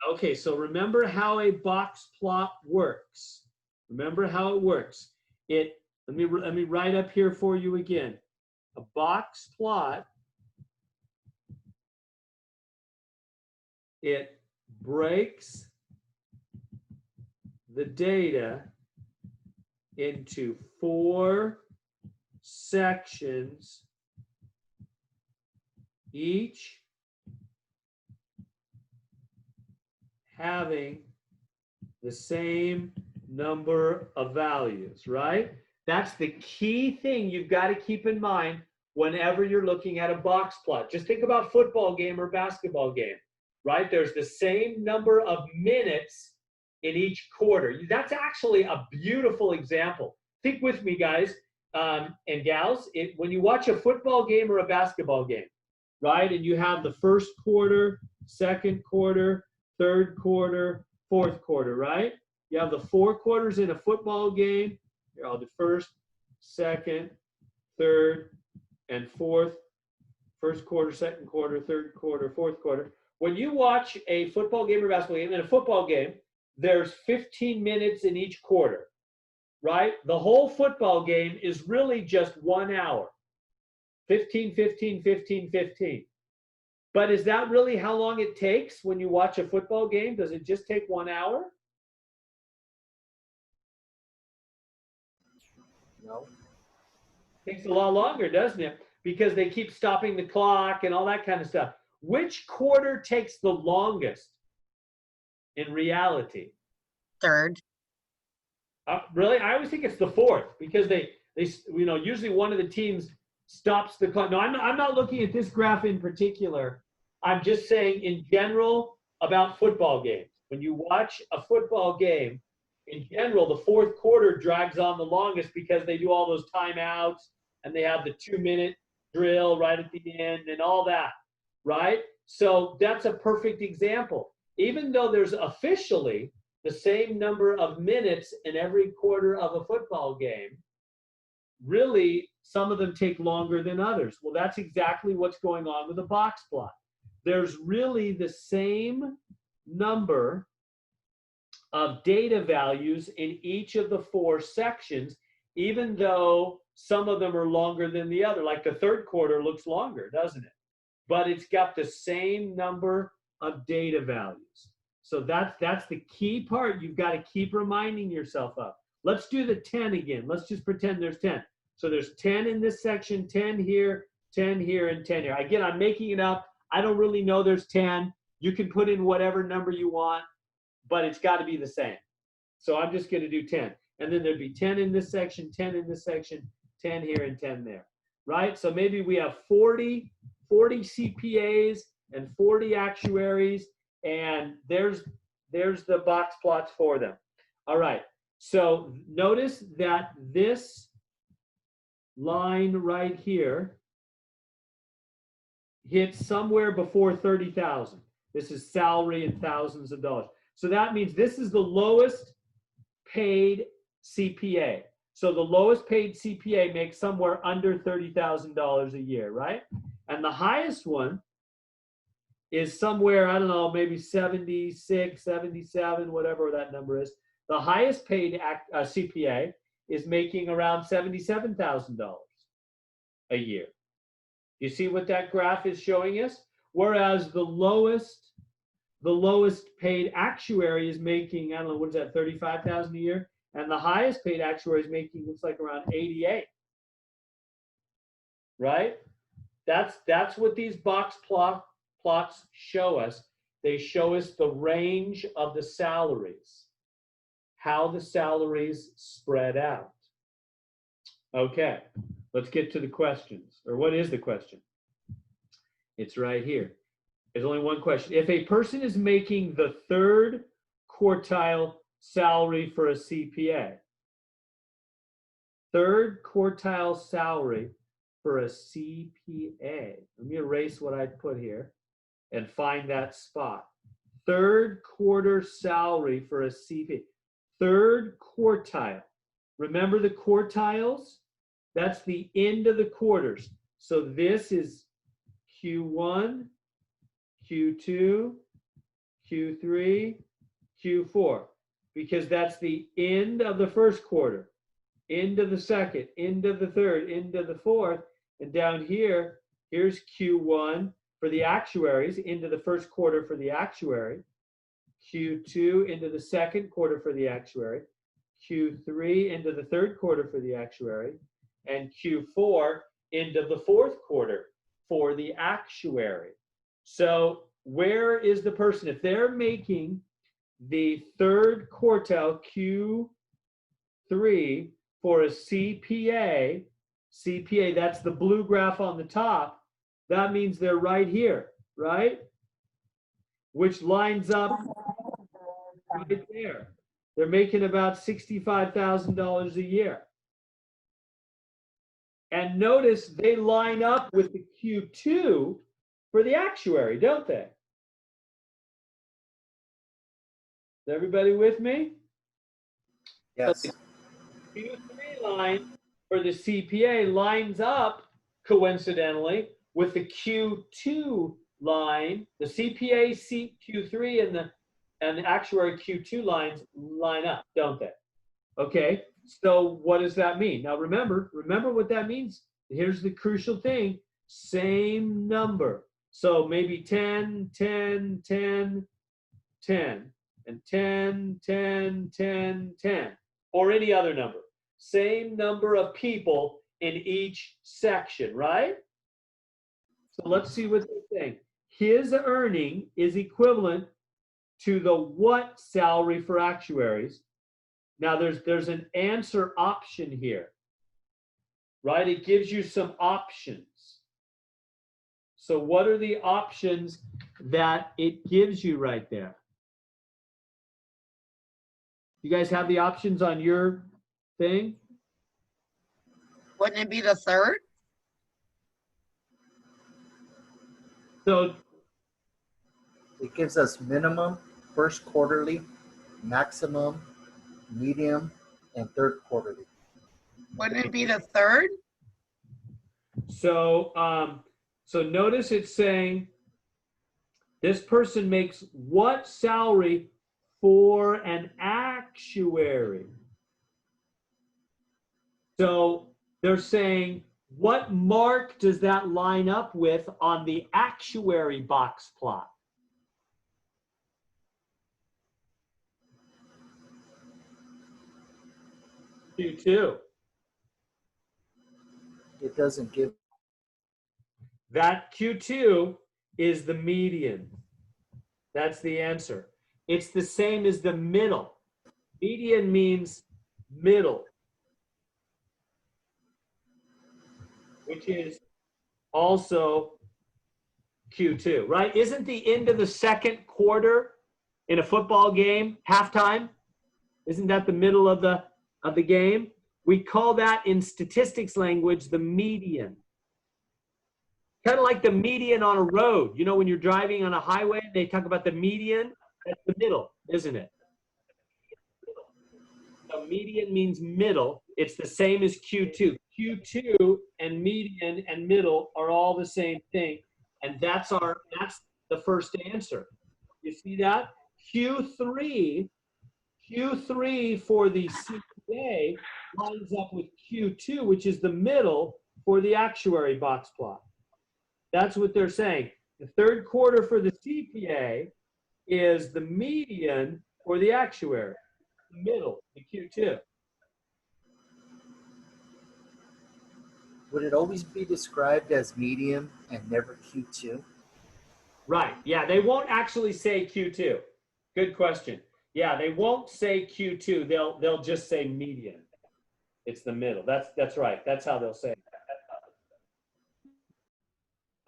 Okay, so remember how a box plot works. Remember how it works. Let me write up here for you again. A box plot, it breaks the data into 4 sections, each having the same number of values, right? That's the key thing you've got to keep in mind whenever you're looking at a box plot. Just think about football game or basketball game, right? There's the same number of minutes in each quarter. That's actually a beautiful example. Think with me, guys and gals. When you watch a football game or a basketball game, right, and you have the first quarter, second quarter, third quarter, fourth quarter, right? You have the 4 quarters in a football game. Here, I'll do first, second, third, and fourth. First quarter, second quarter, third quarter, fourth quarter. When you watch a football game or basketball game, in a football game, there's 15 minutes in each quarter, right? The whole football game is really just 1 hour. 15, 15, 15, 15. But is that really how long it takes when you watch a football game? Does it just take 1 hour? No. It takes a lot longer, doesn't it? Because they keep stopping the clock and all that kind of stuff. Which quarter takes the longest in reality? Third. Really? I always think it's the fourth because they usually one of the teams stops the clock. No, I'm not looking at this graph in particular. I'm just saying in general about football games. When you watch a football game, in general, the fourth quarter drags on the longest because they do all those timeouts and they have the 2-minute drill right at the end and all that, right? So that's a perfect example. Even though there's officially the same number of minutes in every quarter of a football game, really, some of them take longer than others. Well, that's exactly what's going on with a box plot. There's really the same number of data values in each of the 4 sections, even though some of them are longer than the other. Like the third quarter looks longer, doesn't it? But it's got the same number of data values. So that's the key part you've got to keep reminding yourself of. Let's do the 10 again. Let's just pretend there's 10. So there's 10 in this section, 10 here, 10 here, and 10 here. Again, I'm making it up. I don't really know there's 10. You can put in whatever number you want, but it's got to be the same. So I'm just going to do 10. And then there'd be 10 in this section, 10 in this section, 10 here, and 10 there, right? So maybe we have 40 CPAs and 40 actuaries, and there's the box plots for them. All right. So notice that this line right here hits somewhere before 30,000. This is salary in thousands of dollars. So that means this is the lowest paid CPA. So the lowest paid CPA makes somewhere under $30,000 a year, right? And the highest one is somewhere, I don't know, maybe 76, 77, whatever that number is. The highest paid CPA is making around $77,000 a year. You see what that graph is showing us? Whereas the lowest paid actuary is making, I don't know, what is that, 35,000 a year? And the highest paid actuary is making, looks like around 88. Right? That's what these box plots show us. They show us the range of the salaries, how the salaries spread out. Okay, let's get to the questions. Or what is the question? It's right here. There's only one question. If a person is making the 3rd quartile salary for a CPA, 3rd quartile salary for a CPA. Let me erase what I put here and find that spot. 3rd quarter salary for a CPA. 3rd quartile. Remember the quartiles? That's the end of the quarters. So this is Q1, Q2, Q3, Q4, because that's the end of the first quarter, end of the second, end of the third, end of the fourth, and down here, here's Q1 for the actuaries, into the first quarter for the actuary, Q2 into the second quarter for the actuary, Q3 into the third quarter for the actuary, and Q4 into the fourth quarter for the actuary. So where is the person? If they're making the third quartile Q3 for a CPA, that's the blue graph on the top, that means they're right here, right? Which lines up right there. They're making about $65,000 a year. And notice they line up with the Q2 for the actuary, don't they? Is everybody with me? Yes. So the Q3 line for the CPA lines up, coincidentally, with the Q2 line. The CPA Q3 and the actuary Q2 lines line up, don't they? Okay, so what does that mean? Now remember what that means. Here's the crucial thing, same number. So maybe 10, 10, 10, 10, and 10, 10, 10, 10, or any other number. Same number of people in each section, right? So let's see what they're saying. His earning is equivalent to the what salary for actuaries? Now there's an answer option here, right? It gives you some options. So what are the options that it gives you right there? You guys have the options on your thing? Wouldn't it be the third? So It gives us minimum, first quarterly, maximum, medium, and third quarterly. Wouldn't it be the third? So notice it's saying this person makes what salary for an actuary? So they're saying, what mark does that line up with on the actuary box plot? Q2. It doesn't give. That Q2 is the median. That's the answer. It's the same as the middle. Median means middle, which is also Q2, right? Isn't the end of the second quarter in a football game halftime? Isn't that the middle of the game? We call that in statistics language the median. Kind of like the median on a road. You know, when you're driving on a highway, they talk about the median. That's the middle, isn't it? So median means middle. It's the same as Q2. Q2 and median and middle are all the same thing. And that's the first answer. You see that? Q3 for the CPA lines up with Q2, which is the middle for the actuary box plot. That's what they're saying. The third quarter for the CPA is the median for the actuary, the middle, the Q2. Would it always be described as medium and never Q2? Right. Yeah, they won't actually say Q2. Good question. Yeah, they won't say Q2. They'll just say median. It's the middle. That's right. That's how they'll say it.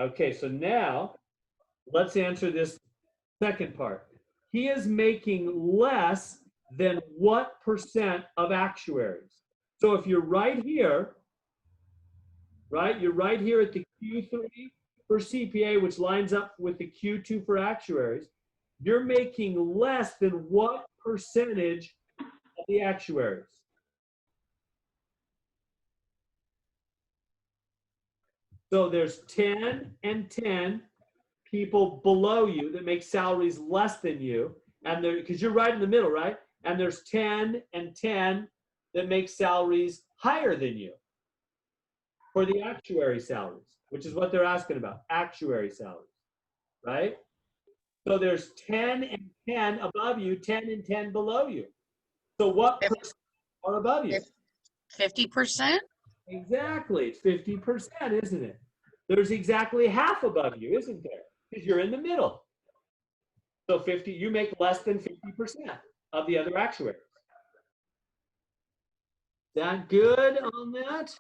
Okay, so now let's answer this second part. He is making less than what percent of actuaries? So if you're right here, right? You're right here at the Q3 for CPA, which lines up with the Q2 for actuaries. You're making less than what percentage of the actuaries? So there's 10 and 10. people below you that make salaries less than you, and there, because you're right in the middle, right? And there's 10 and 10 that make salaries higher than you for the actuary salaries, which is what they're asking about, actuary salaries, right? So there's 10 and 10 above you, 10 and 10 below you. So what percent are above you? 50%? Exactly. It's 50%, isn't it? There's exactly half above you, isn't there? Because you're in the middle. So 50, you make less than 50% of the other actuaries. Is that good on that?